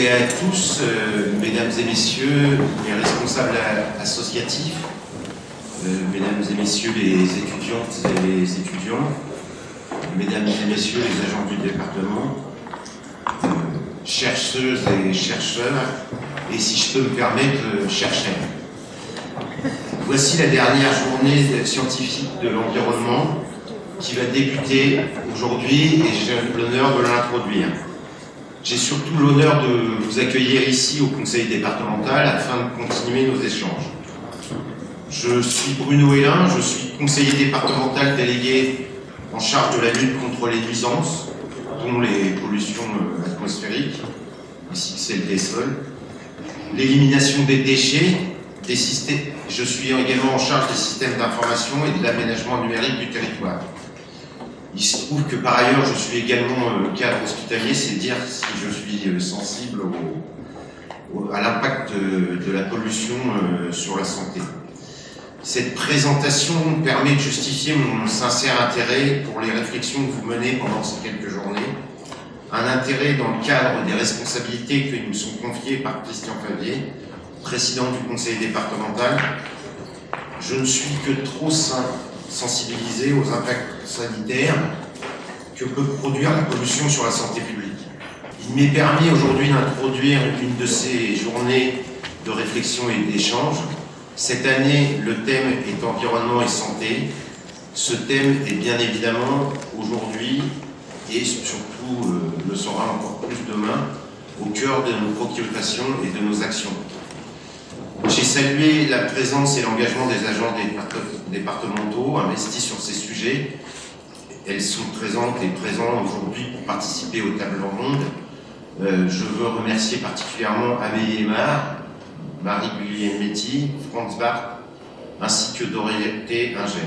et à tous, mesdames et messieurs, les responsables associatifs, mesdames et messieurs les étudiantes et les étudiants, mesdames et messieurs les agents du département, chercheuses et chercheurs, et si je peux me permettre, chercheurs. Voici la dernière journée scientifique de l'environnement qui va débuter aujourd'hui et j'ai l'honneur de l'introduire. J'ai surtout l'honneur de vous accueillir ici au conseil départemental afin de continuer nos échanges. Je suis Bruno Hélin, je suis conseiller départemental délégué en charge de la lutte contre les nuisances, dont les pollutions atmosphériques, ainsi que celles des sols, l'élimination des déchets, des systèmes. Je suis également en charge des systèmes d'information et de l'aménagement numérique du territoire. Il se trouve que par ailleurs je suis également cadre hospitalier, c'est dire si je suis sensible à l'impact de la pollution sur la santé. Cette présentation permet de justifier mon sincère intérêt pour les réflexions que vous menez pendant ces quelques journées, un intérêt dans le cadre des responsabilités qui nous sont confiées par Christian Favier, président du conseil départemental. Je ne suis que trop sensibilisé aux impacts sanitaires que peut produire la pollution sur la santé publique. Il m'est permis aujourd'hui d'introduire une de ces journées de réflexion et d'échange. Cette année, le thème est environnement et santé. Ce thème est bien évidemment aujourd'hui et surtout le sera encore plus demain au cœur de nos préoccupations et de nos actions. J'ai salué la présence et l'engagement des agents départementaux investis sur ces sujets. Elles sont présentes et présents aujourd'hui pour participer aux tables rondes. Je veux remercier particulièrement Amélie Aymar, Marie-Guillemette, Franz Barth, ainsi que Dorothée Inger.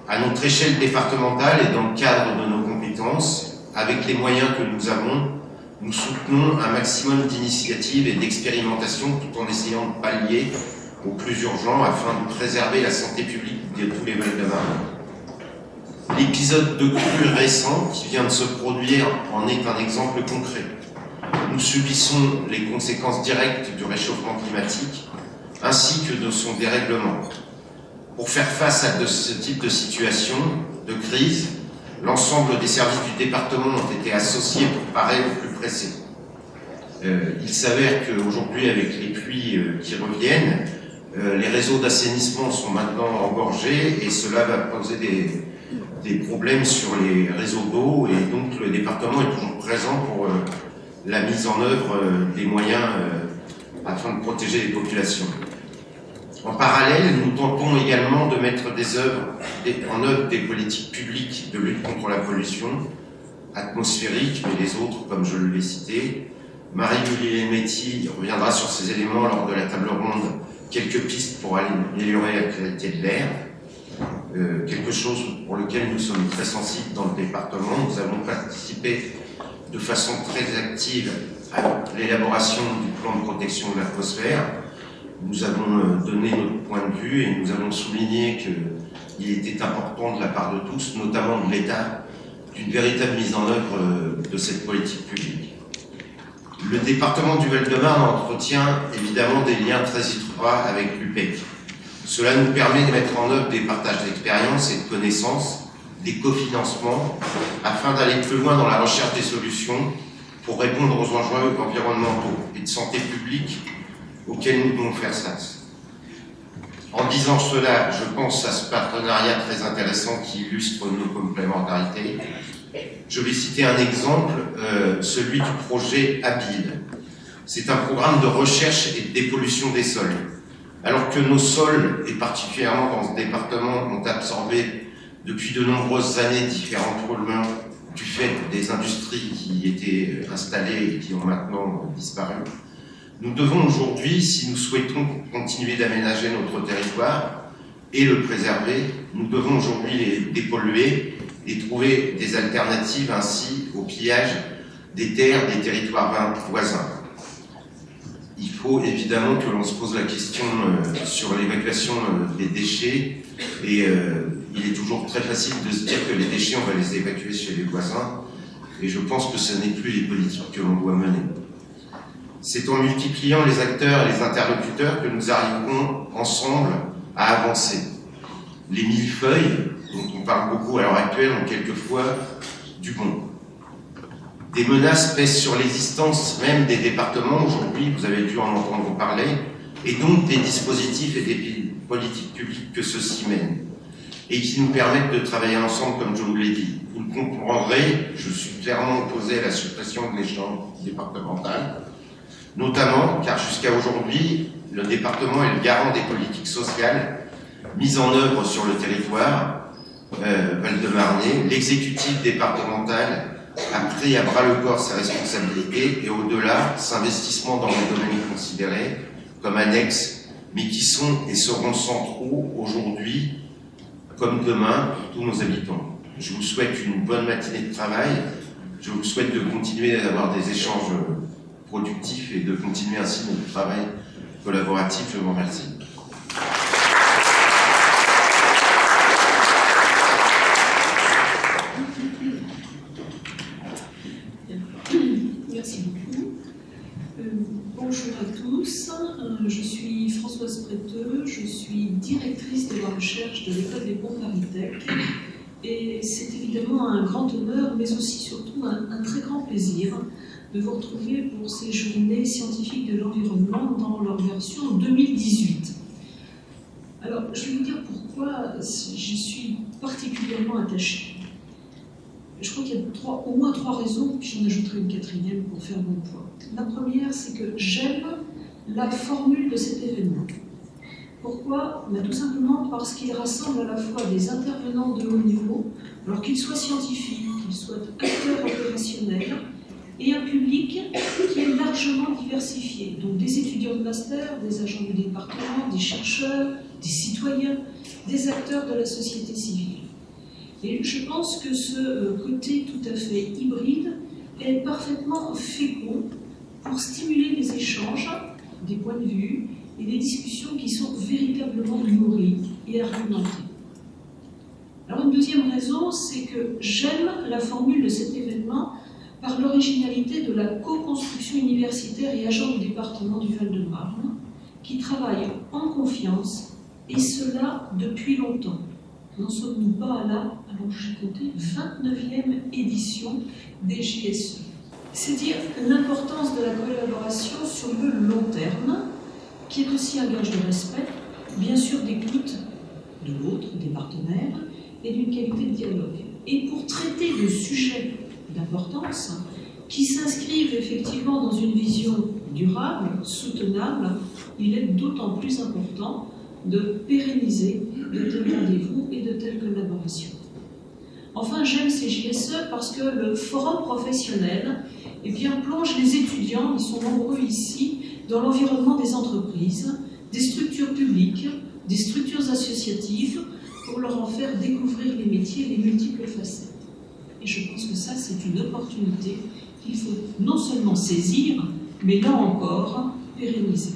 À notre échelle départementale et dans le cadre de nos compétences, avec les moyens que nous avons, nous soutenons un maximum d'initiatives et d'expérimentations tout en essayant de pallier au plus urgent afin de préserver la santé publique de tous les Val-de-Marne. L'épisode de crue récent qui vient de se produire en est un exemple concret. Nous subissons les conséquences directes du réchauffement climatique ainsi que de son dérèglement. Pour faire face à ce type de situation, de crise, l'ensemble des services du département ont été associés pour parer au plus pressé. Il s'avère qu'aujourd'hui, avec les pluies qui reviennent, les réseaux d'assainissement sont maintenant engorgés et cela va poser des problèmes sur les réseaux d'eau et donc le département est toujours présent pour la mise en œuvre des moyens afin de protéger les populations. En parallèle, nous tentons également de mettre en œuvre des politiques publiques de lutte contre la pollution atmosphérique, mais les autres, comme je l'ai cité. Marie-Guillemette reviendra sur ces éléments lors de la table ronde, quelques pistes pour améliorer la qualité de l'air, quelque chose pour lequel nous sommes très sensibles dans le département. Nous avons participé de façon très active à l'élaboration du plan de protection de l'atmosphère. Nous avons donné notre point de vue et nous avons souligné qu'il était important de la part de tous, notamment de l'État, d'une véritable mise en œuvre de cette politique publique. Le département du Val-de-Marne entretient évidemment des liens très étroits avec l'UPEC. Cela nous permet de mettre en œuvre des partages d'expériences et de connaissances, des cofinancements, afin d'aller plus loin dans la recherche des solutions pour répondre aux enjeux environnementaux et de santé publique auxquels nous devons faire face. En disant cela, je pense à ce partenariat très intéressant qui illustre nos complémentarités. Je vais citer un exemple, celui du projet Habile. C'est un programme de recherche et de dépollution des sols. Alors que nos sols, et particulièrement dans ce département, ont absorbé depuis de nombreuses années différents polluants du fait des industries qui étaient installées et qui ont maintenant disparu, nous devons aujourd'hui, si nous souhaitons continuer d'aménager notre territoire et le préserver, nous devons aujourd'hui les dépolluer et trouver des alternatives ainsi au pillage des terres des territoires voisins. Il faut évidemment que l'on se pose la question sur l'évacuation des déchets et il est toujours très facile de se dire que les déchets, on va les évacuer chez les voisins et je pense que ce n'est plus les politiques que l'on doit mener. C'est en multipliant les acteurs et les interlocuteurs que nous arriverons ensemble à avancer. Les millefeuilles, dont on parle beaucoup à l'heure actuelle, ont quelquefois du bon. Des menaces pèsent sur l'existence même des départements aujourd'hui, vous avez dû en entendre parler, et donc des dispositifs et des politiques publiques que ceux-ci mènent, et qui nous permettent de travailler ensemble, comme je vous l'ai dit. Vous le comprendrez, je suis clairement opposé à la suppression de l'échelon départemental, notamment car jusqu'à aujourd'hui, le département est le garant des politiques sociales mises en œuvre sur le territoire val-de-marnais. L'exécutif départemental a pris à bras le corps ses responsabilités et au-delà, ses investissements dans les domaines considérés comme annexes, mais qui sont et seront centraux aujourd'hui comme demain pour tous nos habitants. Je vous souhaite une bonne matinée de travail. Je vous souhaite de continuer à avoir des échanges productifs et de continuer ainsi notre travail collaboratif. Je vous remercie. Merci beaucoup. Bonjour à tous, je suis Françoise Préteux, je suis directrice de la recherche de l'École des Ponts ParisTech et c'est évidemment un grand honneur, mais aussi surtout un très grand plaisir de vous retrouver pour ces journées scientifiques de l'environnement dans leur version 2018. Alors, je vais vous dire pourquoi je suis particulièrement attachée. Je crois qu'il y a au moins trois raisons, puis j'en ajouterai une quatrième pour faire bon poids. La première, c'est que j'aime la formule de cet événement. Pourquoi? Tout simplement parce qu'il rassemble à la fois des intervenants de haut niveau, alors qu'ils soient scientifiques, qu'ils soient acteurs opérationnels, et un public qui est largement diversifié. Donc des étudiants de master, des agents du département, des chercheurs, des citoyens, des acteurs de la société civile. Et je pense que ce côté tout à fait hybride est parfaitement fécond pour stimuler les échanges, des points de vue et des discussions qui sont véritablement nourries et argumentées. Alors une deuxième raison, c'est que j'aime la formule de cet événement par l'originalité de la co-construction universitaire et agent du département du Val-de-Marne, qui travaille en confiance, et cela depuis longtemps. N'en sommes-nous pas à la, alors j'ai compté, 29e édition des JSE. C'est dire l'importance de la collaboration sur le long terme, qui est aussi un gage de respect, bien sûr d'écoute de l'autre, des partenaires, et d'une qualité de dialogue. Et pour traiter de sujets d'importance, qui s'inscrivent effectivement dans une vision durable, soutenable, il est d'autant plus important de pérenniser de tels rendez-vous et de telles collaborations. Enfin, j'aime ces JSE parce que le forum professionnel plonge les étudiants, ils sont nombreux ici, dans l'environnement des entreprises, des structures publiques, des structures associatives, pour leur en faire découvrir les métiers et les multiples facettes. Et je pense que ça, c'est une opportunité qu'il faut non seulement saisir, mais là encore, pérenniser.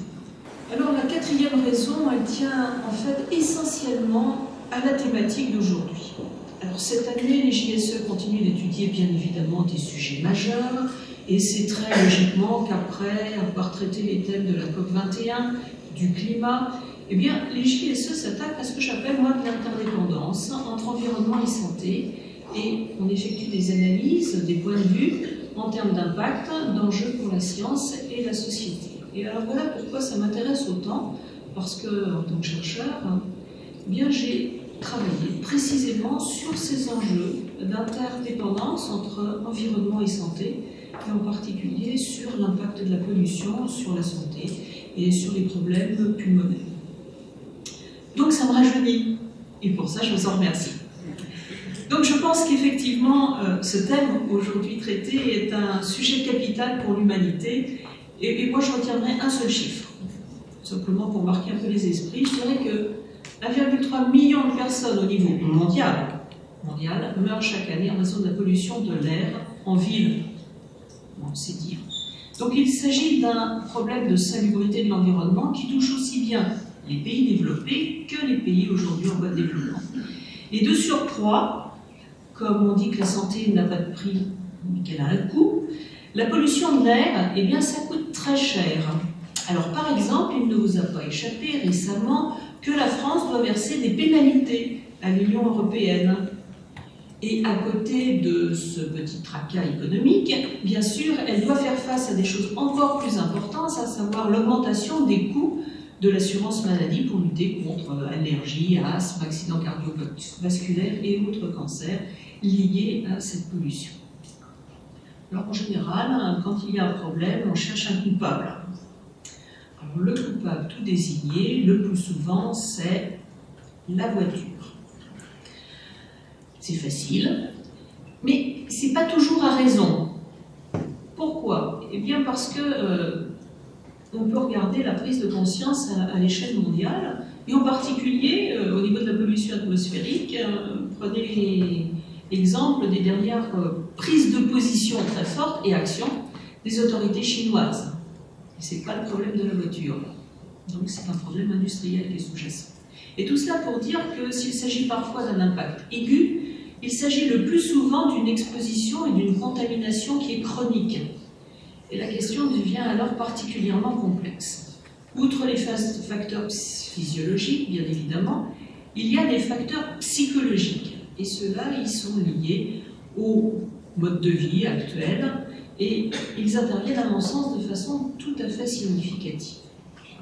Alors la quatrième raison, elle tient en fait essentiellement à la thématique d'aujourd'hui. Alors cette année, les JSE continuent d'étudier bien évidemment des sujets majeurs, et c'est très logiquement qu'après avoir traité les thèmes de la COP21, du climat, les JSE s'attaquent à ce que j'appelle moi de l'interdépendance entre environnement et santé, et on effectue des analyses, des points de vue en termes d'impact, d'enjeux pour la science et la société. Et alors voilà pourquoi ça m'intéresse autant, parce que en tant que chercheur, j'ai travaillé précisément sur ces enjeux d'interdépendance entre environnement et santé, et en particulier sur l'impact de la pollution sur la santé et sur les problèmes pulmonaires. Donc ça me rajeunit, et pour ça je vous en remercie. Donc je pense qu'effectivement ce thème aujourd'hui traité est un sujet capital pour l'humanité, et moi je retiendrai un seul chiffre, simplement pour marquer un peu les esprits. Je dirais que 1,3 million de personnes au niveau mondial meurent chaque année en raison de la pollution de l'air en ville. Bon, c'est dire. Donc il s'agit d'un problème de salubrité de l'environnement qui touche aussi bien les pays développés que les pays aujourd'hui en voie de développement. Et de surcroît, comme on dit que la santé n'a pas de prix, mais qu'elle a un coût, la pollution de l'air, ça coûte très cher. Alors par exemple, il ne vous a pas échappé récemment que la France doit verser des pénalités à l'Union européenne. Et à côté de ce petit tracas économique, bien sûr, elle doit faire face à des choses encore plus importantes, à savoir l'augmentation des coûts de l'assurance maladie pour lutter contre allergies, asthme, accidents cardiovasculaires et autres cancers liés à cette pollution. Alors en général, quand il y a un problème, on cherche un coupable. Alors le coupable tout désigné, le plus souvent, c'est la voiture. C'est facile, mais c'est pas toujours à raison. Pourquoi? Eh bien parce que on peut regarder la prise de conscience à l'échelle mondiale, et en particulier au niveau de la pollution atmosphérique. Prenez l'exemple des dernières prises de position très fortes et actions des autorités chinoises. Ce n'est pas le problème de la voiture, donc c'est un problème industriel qui est sous-jacent. Et tout cela pour dire que s'il s'agit parfois d'un impact aigu, il s'agit le plus souvent d'une exposition et d'une contamination qui est chronique. Et la question devient alors particulièrement complexe. Outre les facteurs physiologiques, bien évidemment, il y a des facteurs psychologiques. Et ceux-là, ils sont liés au mode de vie actuel et ils interviennent, à mon sens, de façon tout à fait significative.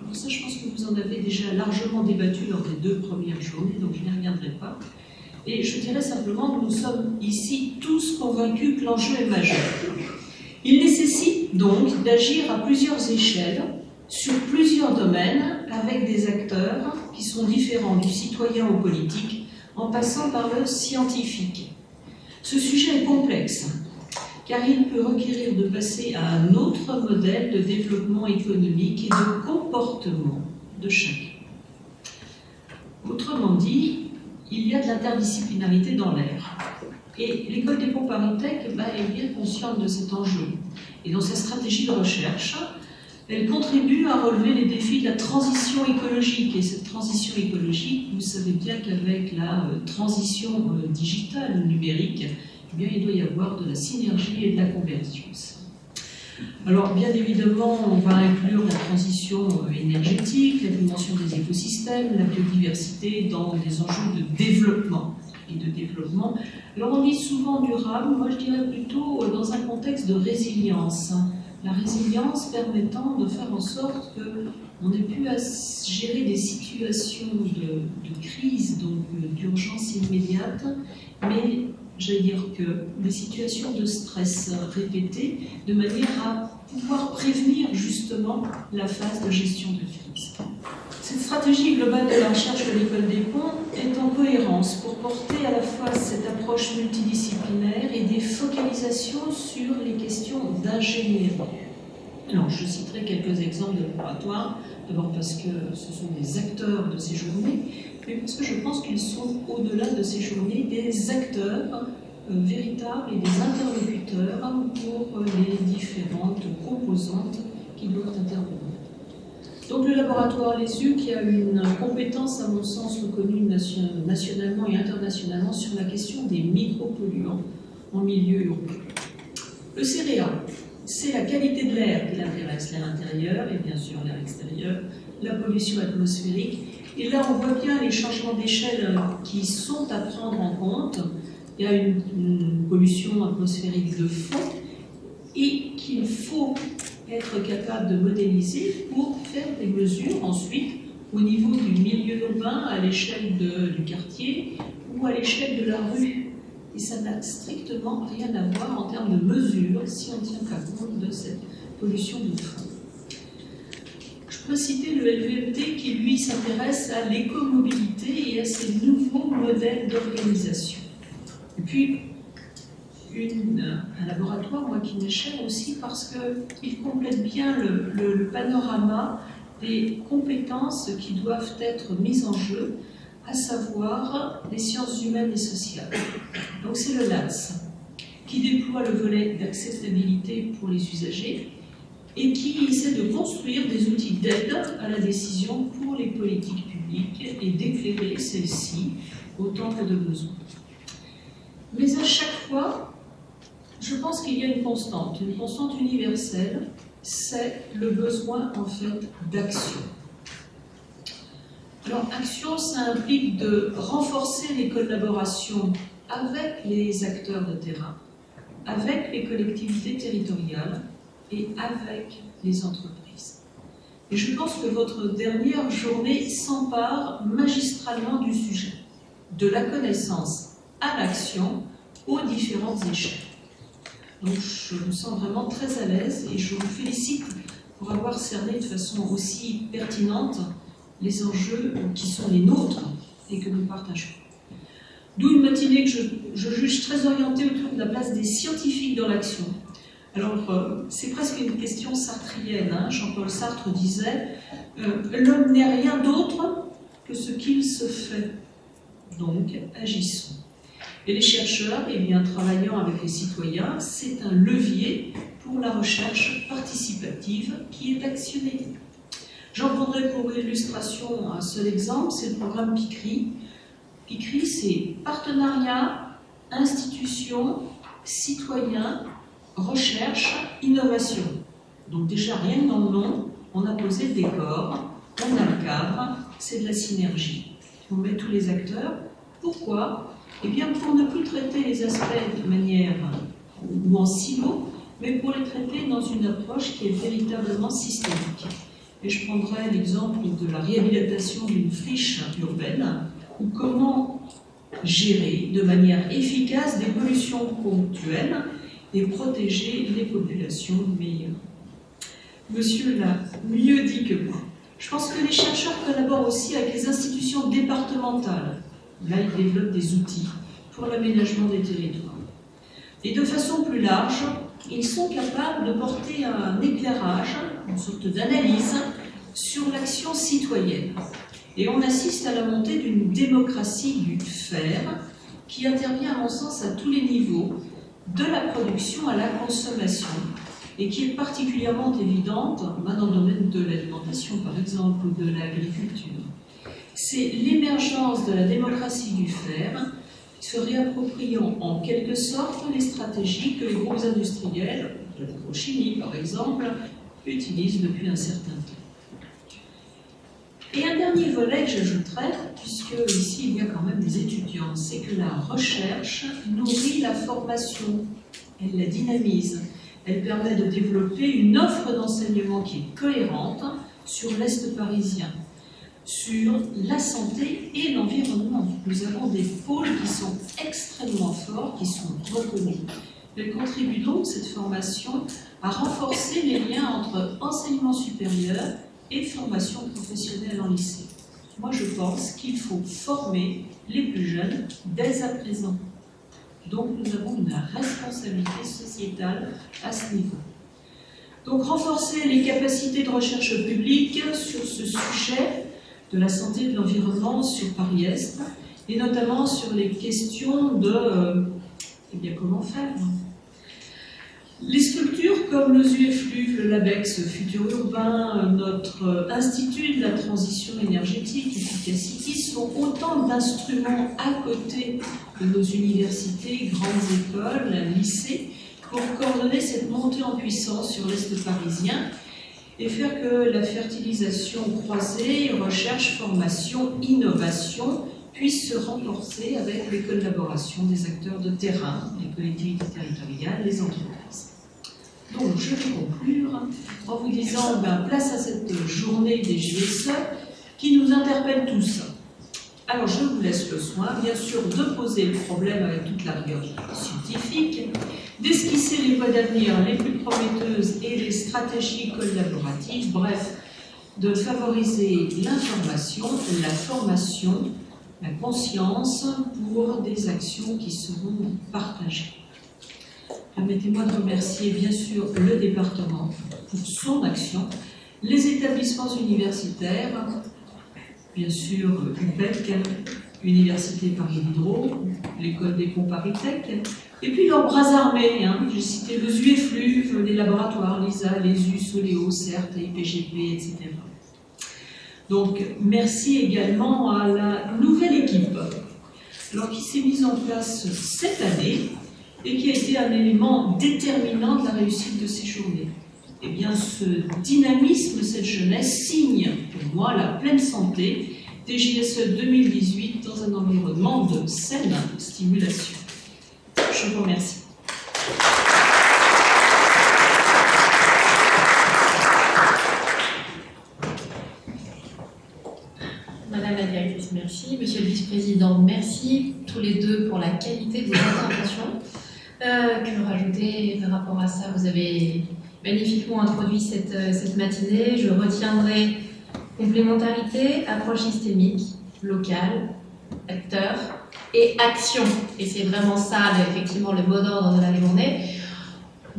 Alors ça, je pense que vous en avez déjà largement débattu lors des 2 premières journées, donc je n'y reviendrai pas. Et je dirais simplement que nous sommes ici tous convaincus que l'enjeu est majeur. Il nécessite donc d'agir à plusieurs échelles, sur plusieurs domaines, avec des acteurs qui sont différents du citoyen au politique, en passant par le scientifique. Ce sujet est complexe, car il peut requérir de passer à un autre modèle de développement économique et de comportement de chacun. Autrement dit, il y a de l'interdisciplinarité dans l'air. Et l'école des ponts ParisTech est bien consciente de cet enjeu. Et dans sa stratégie de recherche, elle contribue à relever les défis de la transition écologique. Et cette transition écologique, vous savez bien qu'avec la transition digitale, numérique, eh bien, il doit y avoir de la synergie et de la convergence. Alors, bien évidemment, on va inclure la transition énergétique, la dimension des écosystèmes, la biodiversité dans des enjeux de développement. Alors, on dit souvent durable, moi je dirais plutôt dans un contexte de résilience. La résilience permettant de faire en sorte qu'on ait pu gérer des situations de crise, donc d'urgence immédiate, mais j'allais dire que des situations de stress répétées, de manière à pouvoir prévenir justement la phase de gestion de crise. Cette stratégie globale de la recherche de l'école des ponts est en cohérence pour porter à la fois cette approche multidisciplinaire et des focalisations sur les questions d'ingénierie. Alors, je citerai quelques exemples de laboratoires, d'abord parce que ce sont des acteurs de ces journées, mais parce que je pense qu'ils sont, au-delà de ces journées, des acteurs véritables et des interlocuteurs pour les différentes composantes qui doivent intervenir. Donc le laboratoire LESU, qui a une compétence, à mon sens, reconnue nationalement et internationalement sur la question des micropolluants en milieu urbain. Le CEREA, c'est la qualité de l'air qui l'intéresse, l'air intérieur et bien sûr l'air extérieur, la pollution atmosphérique. Et là, on voit bien les changements d'échelle qui sont à prendre en compte. Il y a une pollution atmosphérique de fond et qu'il faut être capable de modéliser pour faire des mesures ensuite au niveau du milieu urbain, à l'échelle du quartier ou à l'échelle de la rue. Et ça n'a strictement rien à voir en termes de mesures si on ne tient pas compte de cette pollution de fond. Je peux citer le LVMT qui, lui, s'intéresse à l'écomobilité et à ces nouveaux modèles d'organisation. Et puis, un laboratoire, moi, qui m'est cher aussi parce qu'il complète bien le panorama des compétences qui doivent être mises en jeu, à savoir les sciences humaines et sociales. Donc c'est le LATS, qui déploie le volet d'acceptabilité pour les usagers et qui essaie de construire des outils d'aide à la décision pour les politiques publiques et d'éclairer celles-ci autant que de besoin. Mais à chaque fois, je pense qu'il y a une constante universelle, c'est le besoin en fait d'action. Alors, action, ça implique de renforcer les collaborations avec les acteurs de terrain, avec les collectivités territoriales et avec les entreprises. Et je pense que votre dernière journée s'empare magistralement du sujet, de la connaissance à l'action aux différentes échelles. Donc je me sens vraiment très à l'aise et je vous félicite pour avoir cerné de façon aussi pertinente les enjeux qui sont les nôtres et que nous partageons. D'où une matinée que je juge très orientée autour de la place des scientifiques dans l'action. Alors, c'est presque une question sartrienne. Hein. Jean-Paul Sartre disait « L'homme n'est rien d'autre que ce qu'il se fait. Donc, agissons. » Et les chercheurs, eh bien, travaillant avec les citoyens, c'est un levier pour la recherche participative qui est actionnée. J'en prendrai pour illustration un seul exemple, c'est le programme PICRI. PICRI, c'est partenariat, institution, citoyen, recherche, innovation. Donc déjà, rien que dans le nom, on a posé le décor, on a le cadre, c'est de la synergie. On met tous les acteurs. Pourquoi? Eh bien, pour ne plus traiter les aspects de manière ou en silo, mais pour les traiter dans une approche qui est véritablement systémique. Et je prendrai l'exemple de la réhabilitation d'une friche urbaine, ou comment gérer de manière efficace des pollutions ponctuelles et protéger les populations meilleures. Monsieur l'a mieux dit que moi. Je pense que les chercheurs collaborent aussi avec les institutions départementales. Là, ils développent des outils pour l'aménagement des territoires. Et de façon plus large, ils sont capables de porter un éclairage, une sorte d'analyse, sur l'action citoyenne. Et on assiste à la montée d'une démocratie du faire qui intervient, à mon sens, à tous les niveaux, de la production à la consommation, et qui est particulièrement évidente dans le domaine de l'alimentation, par exemple, ou de l'agriculture. C'est l'émergence de la démocratie du faire, se réappropriant en quelque sorte les stratégies que les groupes industriels, de l'agrochimie par exemple, utilisent depuis un certain temps. Et un dernier volet que j'ajouterais, puisque ici il y a quand même des étudiants, c'est que la recherche nourrit la formation, elle la dynamise, elle permet de développer une offre d'enseignement qui est cohérente sur l'Est parisien, sur la santé et l'environnement. Nous avons des pôles qui sont extrêmement forts, qui sont reconnus. Elle contribue donc, cette formation, à renforcer les liens entre enseignement supérieur et formation professionnelle en lycée. Moi, je pense qu'il faut former les plus jeunes dès à présent. Donc, nous avons une responsabilité sociétale à ce niveau. Donc, renforcer les capacités de recherche publique sur ce sujet de la santé et de l'environnement sur Paris-Est, et notamment sur les questions de eh bien, comment faire. Les structures comme le ZUEFLUV, le LABEX, Futur Urbain, notre Institut de la transition énergétique, Efficacity, sont autant d'instruments à côté de nos universités, grandes écoles, lycées, pour coordonner cette montée en puissance sur l'Est parisien et faire que la fertilisation croisée, recherche, formation, innovation puisse se renforcer avec les collaborations des acteurs de terrain, les collectivités territoriales, les entreprises. Donc, je vais conclure en vous disant, place à cette journée des JSE qui nous interpelle tous. Alors, je vous laisse le soin, bien sûr, de poser le problème avec toute la rigueur scientifique, d'esquisser les voies d'avenir les plus prometteuses et les stratégies collaboratives, bref, de favoriser l'information, la formation, la conscience pour des actions qui seront partagées. Permettez-moi de remercier bien sûr le département pour son action, les établissements universitaires, bien sûr UPEC, Université Paris Diderot, l'École des Ponts Paris Tech, et puis leurs bras armés, j'ai cité le ZUEFLUV, les laboratoires, l'ISA, les US, Soléo, CERT, IPGP, etc. Donc merci également à la nouvelle équipe, alors qui s'est mise en place cette année, et qui a été un élément déterminant de la réussite de ces journées. eh bien, ce dynamisme, cette jeunesse signe pour moi la pleine santé des JSE 2018 dans un environnement de saine stimulation. Je vous remercie. Madame la directrice, merci. Monsieur le vice-président, merci tous les deux pour la qualité de vos interventions. Que rajouter par rapport à ça? Vous avez magnifiquement introduit cette matinée. Je retiendrai complémentarité, approche systémique, locale, acteur et action. Et c'est vraiment ça, effectivement, le mot d'ordre de la journée.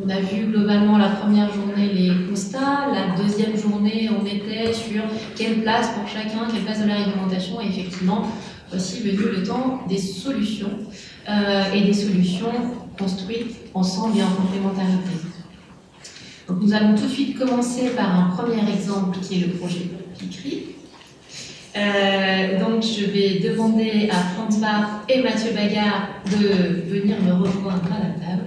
On a vu globalement la première journée les constats, la deuxième journée on était sur quelle place pour chacun, quelle place de la réglementation, et effectivement, voici venu le temps des solutions, et des solutions construites ensemble et en complémentarité. Donc nous allons tout de suite commencer par un premier exemple qui est le projet PICRI. Donc je vais demander à Franz Barth et Mathieu Bagard de venir me rejoindre à la table.